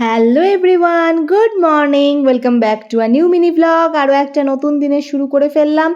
Hello everyone, good morning, welcome back to a new mini blog. আরও একটা নতুন দিনের শুরু করে ফেললাম।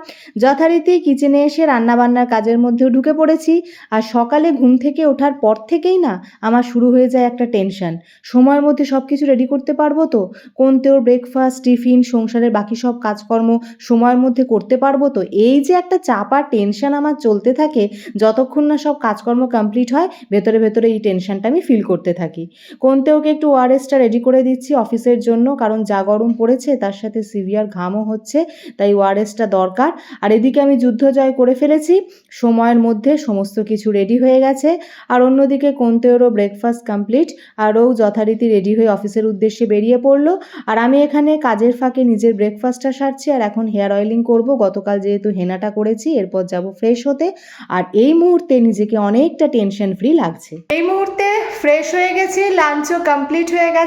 যথারীতি কিচেনে এসে রান্নাবান্নার কাজের মধ্যেও ঢুকে পড়েছি। আর সকালে ঘুম থেকে ওঠার পর থেকেই না আমার শুরু হয়ে যায় একটা টেনশন, সময়ের মধ্যে সব কিছু রেডি করতে পারবো তো, কোনতেও ব্রেকফাস্ট, টিফিন, সংসারের বাকি সব কাজকর্ম সময়ের মধ্যে করতে পারবো তো। এই যে একটা চাপ আর টেনশন আমার চলতে থাকে, যতক্ষণ না সব কাজকর্ম কমপ্লিট হয়, ভেতরে ভেতরে এই টেনশনটা আমি ফিল করতে থাকি। কোনতেওকে একটু ওআরএসটা রেডি করে দিচ্ছি অফিসের জন্য, কারণ যা গরম পড়েছে তার সাথে সিভিয়ার ঘামও হচ্ছে, তাই ওআরএসটা দরকার। আর এদিকে আমি যুদ্ধ জয় করে ফেলেছি, সময়ের মধ্যে সমস্ত কিছু রেডি হয়ে গেছে। আর অন্যদিকে কোনতেওরও ব্রেকফাস্ট কমপ্লিট, আর ও যথারীতি রেডি হয়ে অফিসের উদ্দেশ্যে বেরিয়ে পড়লো। আর আমি এখানে কাজের ফাঁকে নিজের ব্রেকফাস্টটা সারছি, আর এখন হেয়ার অয়েলিং করব। গতকাল যেহেতু হেনাটা করেছি, এরপর যাব ফ্রেশ হতে। আর এই মুহূর্তে নিজেকে অনেকটা টেনশন ফ্রি লাগছে। এই মুহূর্তে ফ্রেশ হয়ে গেছি, লাঞ্চও কমপ্লিট হয়ে গেছে।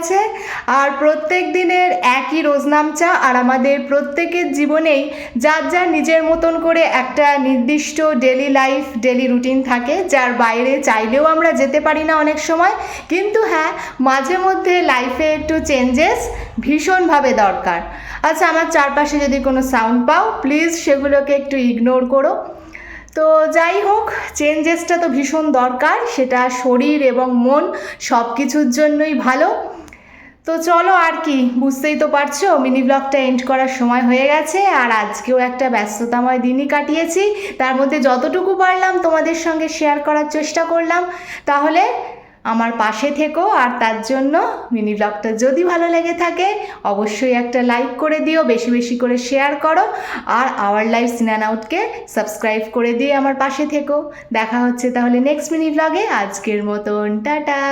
আর প্রত্যেক দিনের একই রোজনামচা, আর আমাদের প্রত্যেকের জীবনেই যার যার নিজের মতন করে একটা নির্দিষ্ট ডেলি লাইফ, ডেলি রুটিন থাকে, যার বাইরে চাইলেও আমরা যেতে পারি না অনেক সময়। কিন্তু হ্যাঁ, মাঝে মধ্যে লাইফে একটু চেঞ্জেস ভীষণভাবে দরকার। আচ্ছা, আমার চারপাশে যদি কোনো সাউন্ড পাও, প্লিজ সেগুলোকে একটু ইগনোর করো। তো যাই হোক, চেঞ্জেসটা তো ভীষণ দরকার, সেটা শরীর এবং মন সব কিছুর জন্যই ভালো। তো চলো, আর কি, বুঝতেই তো পারছো মিনি ব্লগটা এন্ড করার সময় হয়ে গেছে। আর আজকেও একটা ব্যস্ততাময় দিনই কাটিয়েছি, তার মধ্যে যতটুকু পারলাম তোমাদের সঙ্গে শেয়ার করার চেষ্টা করলাম। তাহলে আমার পাশে থেকো, আর তার জন্য মিনি ব্লগটা যদি ভালো লেগে থাকে অবশ্যই একটা লাইক করে দিও, বেশি বেশি করে শেয়ার করো, আর আওয়ার লাইফ ইন অ্যান্ড আউটকে সাবস্ক্রাইব করে দিয়ে আমার পাশে থেকো। দেখা হচ্ছে তাহলে নেক্সট মিনি ব্লগে। আজকের মতন টাটা।